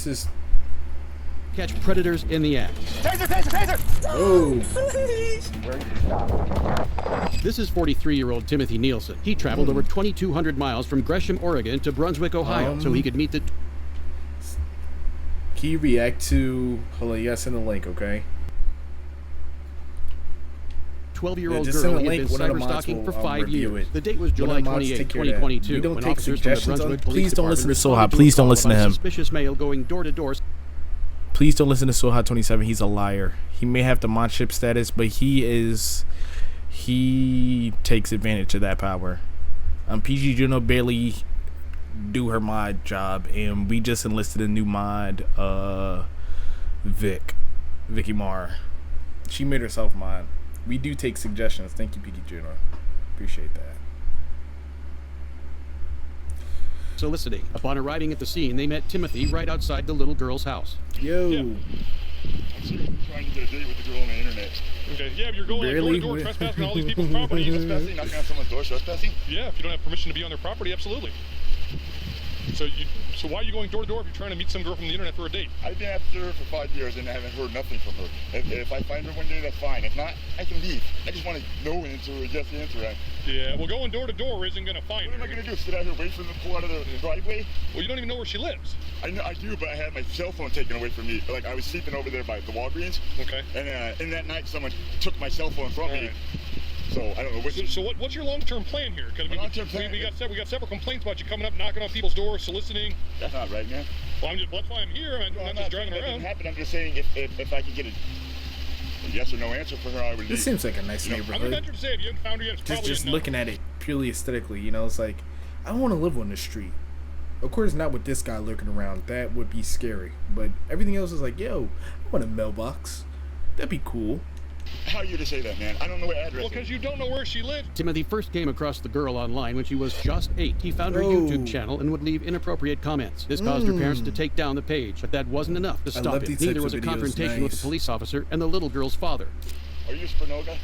This is catch predators in the act. Taser, taser, taser! oh, This is 43-year-old Timothy Nielsen. He traveled over 2,200 miles from Gresham, Oregon to Brunswick, Ohio, so he could meet the... Can you react to? Hold on, you gotta send the link, okay? 12-year-old just send girl a he had link. been One of the mods cyberstalking will, for 5 review years. it. The date was One July of the mods 28, take care of that. 2022, We don't when take officers from the suggestions on- Brunswick Police please don't listen to Department Soha. Please don't responded listen to to a him. suspicious male going door to door. Please don't listen to Soha27. He's a liar. He may have the mod ship status, but he takes advantage of that power. PG Juno barely do her mod job, and we just enlisted a new mod, Vicky Marr. She made herself mod. We do take suggestions. Thank you, PG Juno. Appreciate that. Soliciting. Upon arriving at the scene, they met Timothy right outside the little girl's house. Yo. Yeah. I'm seriously trying to get a date with the girl on the internet. Okay, yeah, but you're going Barely. like door to door trespassing on all these people's properties. Trespassing? Knocking on someone's door, trespassing? Yeah, if you don't have permission to be on their property, absolutely. So why are you going door to door if you're trying to meet some girl from the internet for a date? I've been after her for 5 years and I haven't heard nothing from her. If I find her one day, that's fine. If not, I can leave. I just want to know an answer or yes answer. Yeah, well, going door to door isn't going to find What am I her. going to do? Sit out here, wait for them to pull out of the driveway? Well, you don't even know where she lives. I know I do, but I had my cell phone taken away from me. Like I was sleeping over there by the Walgreens. Okay. And in that night, someone took my cell phone from me. Right. So I don't know which. So what's your long-term plan here? Because My long-term plan- we got several complaints about you coming up, knocking on people's doors, soliciting. That's not right, man. Well, that's why I'm here. I'm No, not I'm just not driving saying that around. didn't happen. I'm just saying if I could get a yes or no answer for her, I would leave. This seems like a nice I'm going to neighborhood. venture to say if you haven't found her yet, it's probably Just a no. looking at it purely aesthetically, you know, it's like, I don't want to live on the street. Of course, not with this guy lurking around. That would be scary. But everything else is like, yo, I want a mailbox. That'd be cool. How are you to say that, man? I don't know what address. Well, because you don't know where she lives. Timothy first came across the girl online when she was just 8. He found her Oh. YouTube channel and would leave inappropriate comments. This caused her parents to take down the page, but that wasn't enough to stop love it. these Neither types was a of videos. confrontation with the Nice. police officer and the little girl's father. Are you Spinoga?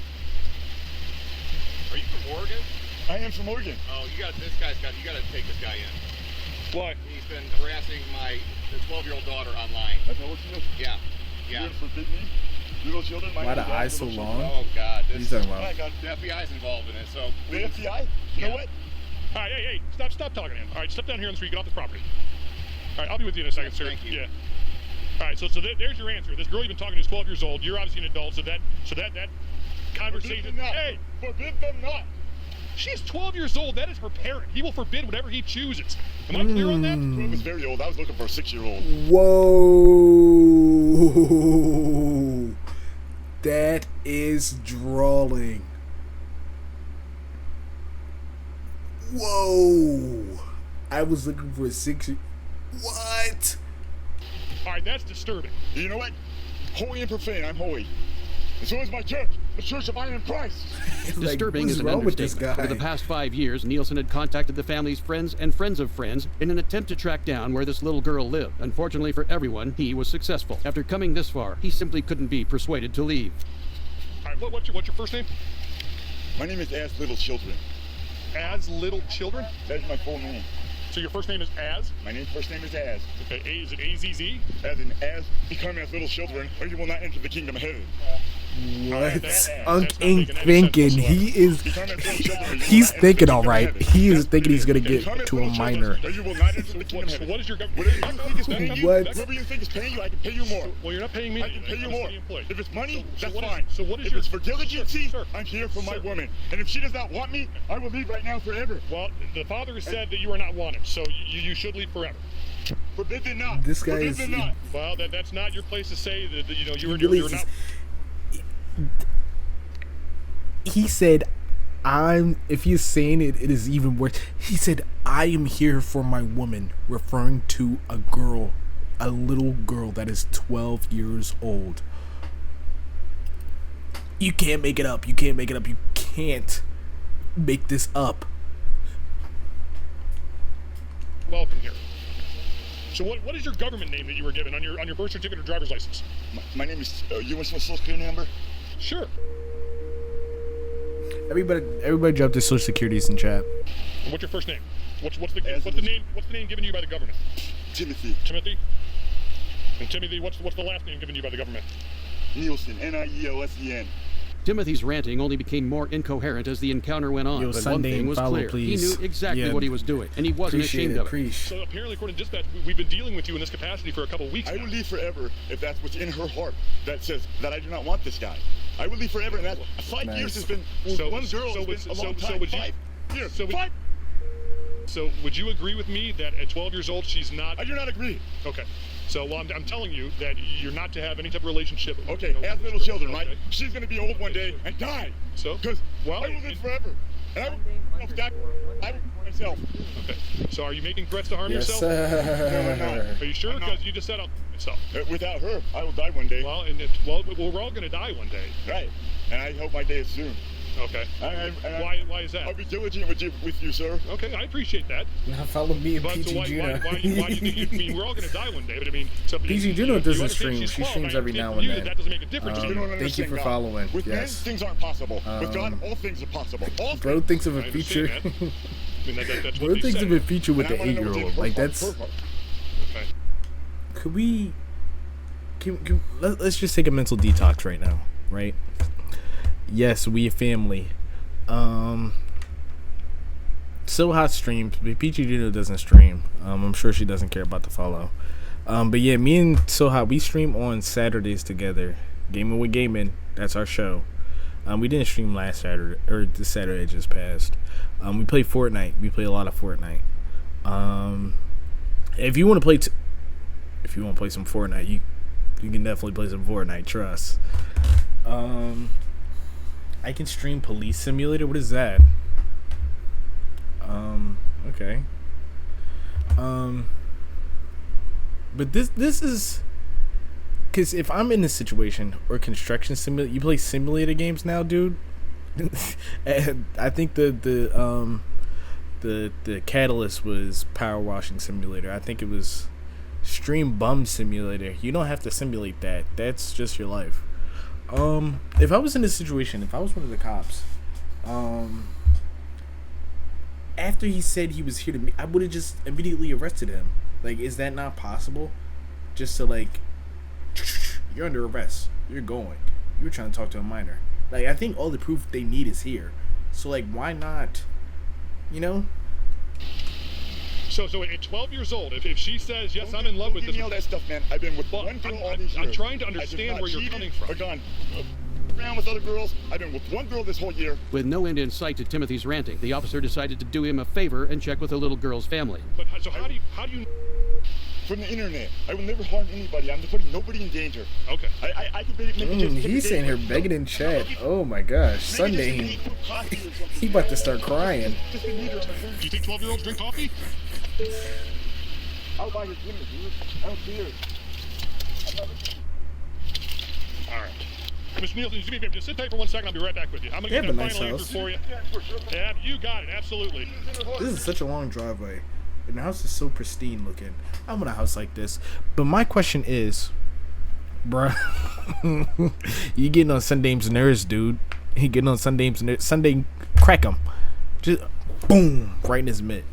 Are you from Oregon? I am from Oregon. Oh, you gotta take this guy in. Why? He's been harassing my 12-year-old daughter online. That's what you do. Yeah, You're yeah. gonna forbid me? Little children? My Why name the is eyes so little long? children. Oh God, What are you talking Oh my about? God. the FBI's involved in it. So The FBI? You know Yeah. what? All right, hey, stop talking to him. All right, step down here on the street, get off the property. All right, I'll be with you in a second, sir. Thank you. Yeah. All right, so there's your answer. This girl you've been talking to is 12 years old. You're obviously an adult, so that Forbid conversation. them not. Hey, Forbid them not. she's 12 years old. That is her parent. He will forbid whatever he chooses. Am I clear on that? 12 is very old. I was looking for a 6-year-old. Whoa. That is drawing. Whoa. I was looking for a 6. What? All right, that's disturbing. You know what? Holy and profane. I'm holy. And so is my church. The Church of Iron Christ. Disturbing what is an wrong with this understatement. guy? Over the past 5 years, Nielsen had contacted the family's friends and friends of friends in an attempt to track down where this little girl lived. Unfortunately for everyone, he was successful. After coming this far, he simply couldn't be persuaded to leave. All right, what's your first name? My name is As Little Children. As Little Children? That is my full name. So your first name is Az? My first name is Az. Okay, is it A-Z-Z? As in, as become as little children, or you will not enter the kingdom of heaven. What? that's Unk not ain't making any thinking. sense He is. Become as little children, or you will He's not enter thinking the all kingdom of right. heaven. He is That's thinking he's gonna Become get as to a little children, minor. or you will not enter the kingdom of So heaven. what is your government? Whatever you think is paying you, What? whatever you think is paying you, I can pay you more. Well, you're not paying me. I can pay you I'm more. city employee. If it's money, So that's what is- fine. so what is if your- it's for diligency, Sir, I'm here for my sir. woman. And if she does not want me, I will leave right now forever. Well, the father has said that you are not wanted, so you should leave forever. Forbid them not. This guy Forbid is- them not. Well, that's not your place to say that you know you're Really, not. He said, if he's saying it, it is even worse. He said, I am here for my woman, referring to a girl, a little girl that is 12 years old. You can't make it up. You can't make it up. You can't make this up. Welcome here. So what is your government name that you were given on your birth certificate or driver's license? My name is, you want my social security number? Sure. Everybody drop their social securities in chat. And what's your first name? What's the As name given to you by the government? Timothy. Timothy. And Timothy, what's the last name given you by the government? Nielsen, Nielsen. Timothy's ranting only became more incoherent as the encounter went on, Yo, but one Sunday, thing was follow, clear. please. He knew exactly Yeah. what he was doing, and he wasn't Appreciate ashamed it. of it. Preach. So apparently, according to dispatch, we've been dealing with you in this capacity for a couple weeks I now. will leave forever if that's what's in her heart that says that I do not want this guy. I will leave forever, and that 5 Nice. years has been So- one girl so has would- been a so- long so time. would you- 5 years. so would- 5. So would you agree with me that at 12 years old, she's not... I do not agree. Okay. So well, I'm telling you that you're not to have any type of relationship. Okay, you know, as with little this girl, children, right? okay? She's gonna be old one day and die. So? Because Well, I will live and- forever, and I will myself. Okay. So are you making threats to harm Yes, yourself? sir. Are you sure? I'm not. Because you just said I'll myself. Without her, I will die one day. Well, we're all gonna die one day. Right, and I hope my day is soon. Okay. Why is that? I'll be diligent with you, sir. Okay, I appreciate that. Now follow me and But so PG why Juno. do you think I mean, we're all going to die one day, but I mean... So PG you Juno doesn't understand stream. she's She 12, streams I every now understand and for you then. That doesn't make a difference. You don't Thank you understand for God. following. With men, Yes. things aren't possible. With God, all things are possible. All Bro things. thinks of I a understand future. that. I mean, that's Bro what they thinks say. of a future with And the I wanna know what's in 8-year-old. her Like heart, that's. her heart. Okay. Could we? Let's just take a mental detox right now, right? Yes, we a family. So Hot streams, but Peachy Juno doesn't stream. I'm sure she doesn't care about the follow. But yeah, me and So Hot, we stream on Saturdays together. Gaming with Gaming, that's our show. We didn't stream last Saturday, or the Saturday just passed. We play Fortnite. We play a lot of Fortnite. If you want to play, if you want to play some Fortnite, you can definitely play some Fortnite. Trust. I can stream Police Simulator. What is that? Okay. But this is because if I'm in this situation or construction simulator, you play simulator games now, dude. And I think the catalyst was Power Washing Simulator. I think it was Stream Bum Simulator. You don't have to simulate that. That's just your life. If I was in this situation, if I was one of the cops, after he said he was here to meet, I would have just immediately arrested him. Like, is that not possible? Just to like, you're under arrest. You're going. You were trying to talk to a minor. Like, I think all the proof they need is here. So like, why not? You know? So at 12 years old, if she says, yes, I'm in love with Don't give this... me all that stuff, man. I've been with Well, one girl all I'm these years. trying to I have understand not where you're cheated coming from. or gone around with other girls. I've been with one girl this whole year. With no end in sight to Timothy's ranting, the officer decided to do him a favor and check with the little girl's family. But so how do you... From the internet. I will never harm anybody. I'm putting nobody in danger. Okay. I could maybe just take a He's day sitting here off. begging in chat. Oh my gosh, Maybe Sunday. just eat coffee or something. He about to start crying. Just to meet her on the phone. Do you think 12-year-olds drink coffee? I'll buy his dinner, dude. I don't care. All right. Mr. Nielsen, just sit tight for 1 second. I'll be right back with you. I'm going They to have get a that nice final house. answer for you. Yeah, you got it. Absolutely. This is such a long driveway, and the house is so pristine looking. I want a house like this. But my question is, bruh, you getting on Sunday's nerves, dude? He getting on Sunday's nerves. Sunday, crack him, just boom, right in his mitt.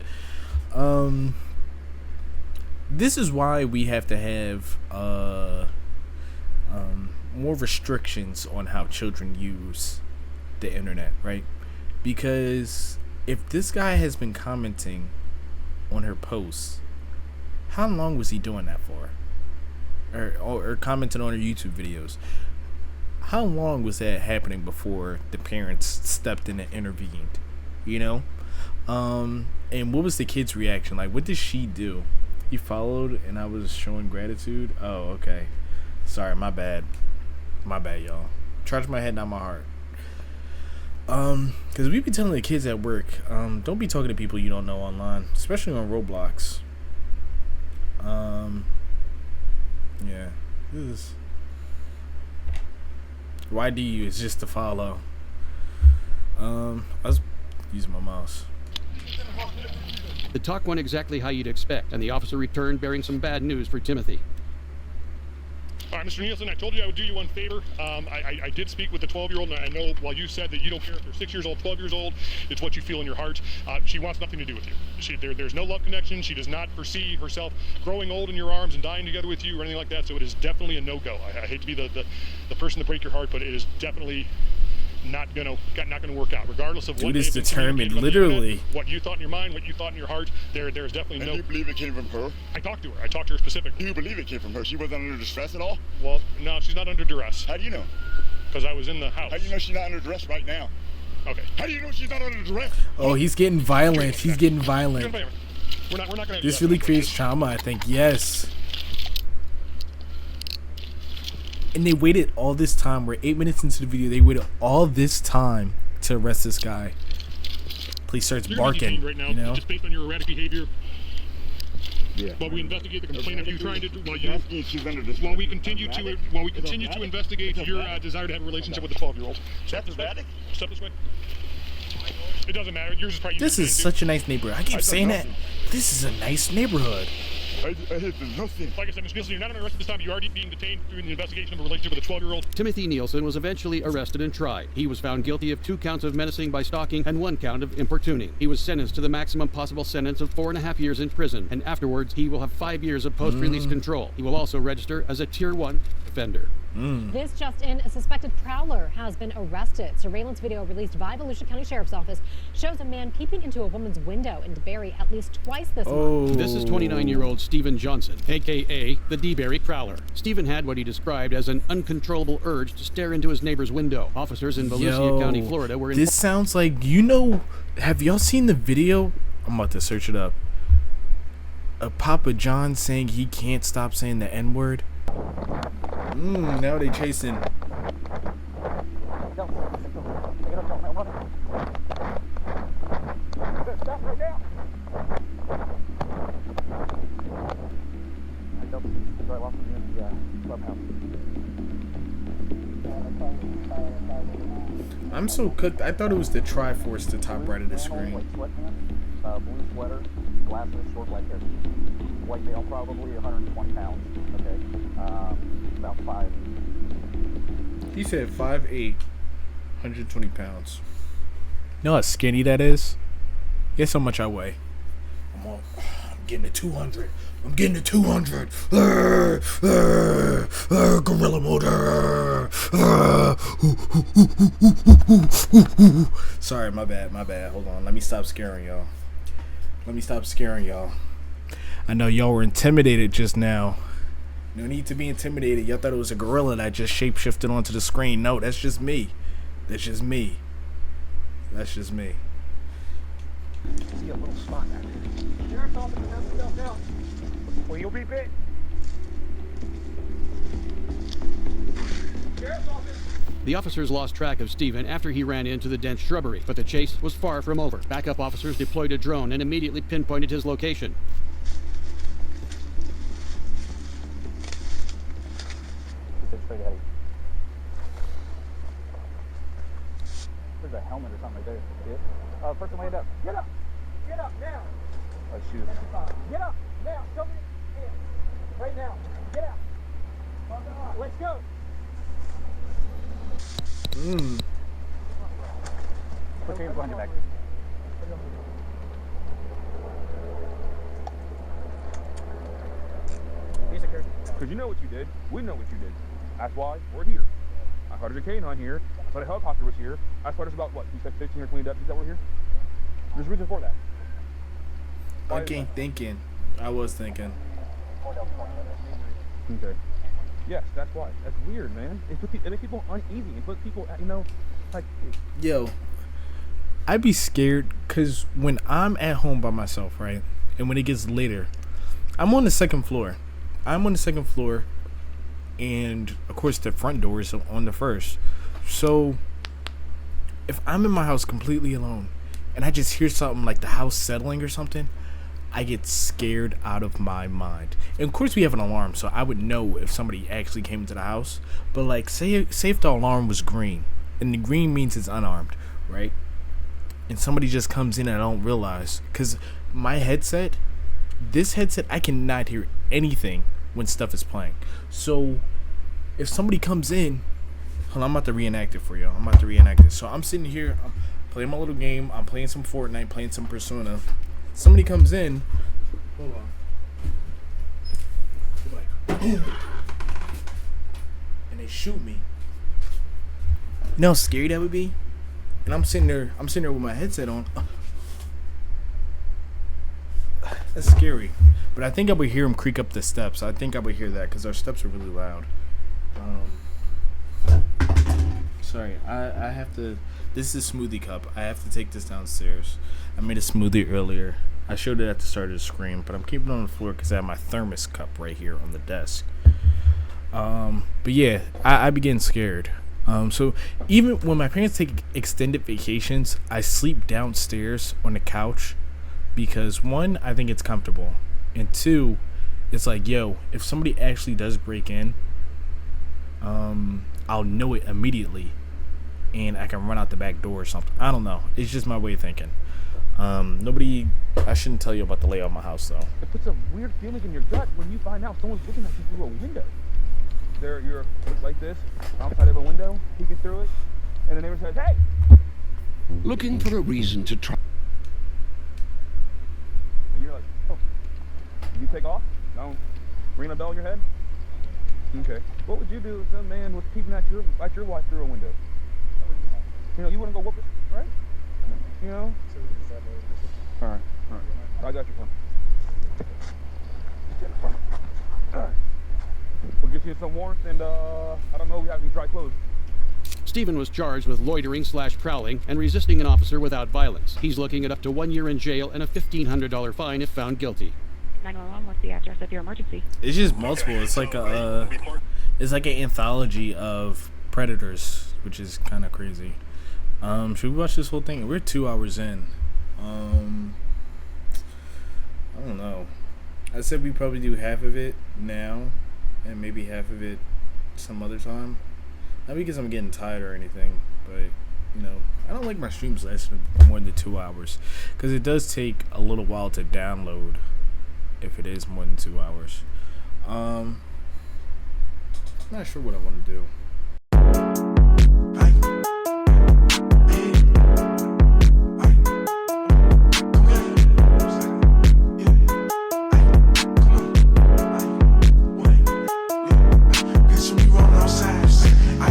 This is why we have to have more restrictions on how children use the internet, right? Because if this guy has been commenting on her posts, how long was he doing that for? Or commenting on her YouTube videos? How long was that happening before the parents stepped in and intervened? You know? And what was the kid's reaction? Like, what did she do? He followed and I was showing gratitude? Oh, okay. Sorry, my bad. My bad, y'all. Charge my head, not my heart. Because we be telling the kids at work, don't be talking to people you don't know online, especially on Roblox. Yeah. This is... YDU is just to follow. I was using my mouse. The talk went exactly how you'd expect, and the officer returned bearing some bad news for Timothy. All right, Mr. Nielsen, I told you I would do you one favor. I did speak with the 12-year-old, and I know while you said that you don't care if they're 6 years old, 12 years old, it's what you feel in your heart. She wants nothing to do with you. There's no love connection. She does not foresee herself growing old in your arms and dying together with you or anything like that, so it is definitely a no-go. I hate to be the person to break your heart, but it is definitely not gonna work out, regardless of what Dude is they've been determined, communicating on the literally. internet, what you thought in your mind, what you thought in your heart. There's definitely And no. do you believe it came from her? I talked to her. I talked to her specifically. Do you believe it came from her? She wasn't under distress at all? Well, no, she's not under duress How do you know? because I was in the house. How do you know she's not under duress right now? Okay. How do you know she's not under duress? Oh, he's getting violent. He's getting violent. We're not gonna have This that. really creates trauma, I think. Yes. And they waited all this time. We're 8 minutes into the video. They waited all this time to arrest this guy. Police starts You're gonna be barking. detained right now, You know. just based on your erratic behavior. Yeah. While we investigate the complaint of you trying to, Asking if she's under distress. while we continue to investigate your desire to have a relationship with the 12-year-old. That's erratic? Step this way. It doesn't matter. Yours is probably. This is such a nice neighborhood. I keep saying that. This is a nice neighborhood. I did nothing. Like I said, Ms. Nielsen, you're not under arrest at this time. You're already being detained through the investigation of a relationship with a 12-year-old. Timothy Nielsen was eventually arrested and tried. He was found guilty of 2 counts of menacing by stalking and 1 count of importuning. He was sentenced to the maximum possible sentence of 4.5 years in prison, and afterwards he will have 5 years of post-release control. He will also register as a Tier 1 offender. This just in, a suspected prowler has been arrested. Surveillance video released by the Volusia County Sheriff's Office shows a man peeping into a woman's window in DeBerry at least twice this month. This is 29-year-old Stephen Johnson, a.k.a. the DeBerry Prowler. Stephen had what he described as an uncontrollable urge to stare into his neighbor's window. Officers in Volusia County, Florida were This sounds like, you know, have y'all seen the video? I'm about to search it up. Papa John saying he can't stop saying the N-word. Now they chasing. I'm so cooked. I thought it was the Triforce, the top right of the screen. Blue sweater, glasses, short black hair. White male, probably 120 pounds. Okay, about 5. He said 5'8", 120 pounds. You know how skinny that is? Guess how much I weigh? I'm getting to 200. I'm getting to 200. Gorilla motor. Sorry, my bad. Hold on. Let me stop scaring y'all. I know y'all were intimidated just now. No need to be intimidated. Y'all thought it was a gorilla that just shapeshifted onto the screen. No, that's just me. See a little spot out there. Sheriff's office has himself out. Well, you'll be bit. Sheriff's office. The officers lost track of Stephen after he ran into the dense shrubbery, but the chase was far from over. Backup officers deployed a drone and immediately pinpointed his location. There's a helmet or something right there. Person laid up. Get up! Get up now! Oh, shoot. Get up now! Show me your hands. Right now. Get out. Let's go. Put your hands behind your back. Because you know what you did. We know what you did. That's why we're here. I thought there's a canine here. I thought a helicopter was here. I thought there's about, what, you said 15 or 20 deputies that were here? There's a reason for that. I was thinking. Okay. Yes, that's why. That's weird, man. It makes people uneasy. It puts people, like... Yo, I'd be scared because when I'm at home by myself, right? And when it gets later, I'm on the second floor. And, of course, the front door is on the first. So, if I'm in my house completely alone and I just hear something like the house settling or something, I get scared out of my mind. And, of course, we have an alarm, so I would know if somebody actually came into the house. But, like, say if the alarm was green, and the green means it's unarmed, right? And somebody just comes in and I don't realize. Because my headset, I cannot hear anything when stuff is playing. So if somebody comes in, hold on, I'm about to reenact it for y'all. I'm about to reenact it. So I'm sitting here, I'm playing my little game. I'm playing some Fortnite, playing some Persona. Somebody comes in. Hold on. And they shoot me. You know how scary that would be? And I'm sitting there with my headset on. That's scary. But I think I would hear him creak up the steps. I think I would hear that because our steps are really loud. Sorry, I have to. This is a smoothie cup. I have to take this downstairs. I made a smoothie earlier. I showed it at the start of the screen, but I'm keeping it on the floor because I have my thermos cup right here on the desk. But yeah, I be getting scared. So even when my parents take extended vacations, I sleep downstairs on the couch because one, I think it's comfortable, and two, it's like, yo, if somebody actually does break in, I'll know it immediately, and I can run out the back door or something. I don't know. It's just my way of thinking. I shouldn't tell you about the layout of my house though. It puts a weird feeling in your gut when you find out someone's looking at you through a window. You're like this, outside of a window, peeking through it, and the neighbor says, "Hey!" Looking for a reason to try. And you're like, "Oh, you take off? Don't ring a bell in your head?" Okay. What would you do if some man was peeping at your wife through a window? You know, you wouldn't go whoop it, right? You know? All right. I got your phone. All right. We'll get you some warmth, and I don't know if we have any dry clothes. Stephen was charged with loitering/prowling and resisting an officer without violence. He's looking at up to 1 year in jail and a $1,500 fine if found guilty. 911, what's the address of your emergency? It's just multiple. It's like an anthology of predators, which is kind of crazy. Should we watch this whole thing? We're 2 hours in. I don't know. I said we probably do half of it now, and maybe half of it some other time. Not because I'm getting tired or anything, but you know, I don't like my streams lasting more than 2 hours because it does take a little while to download. If it is more than 2 hours, I'm not sure what I want to do.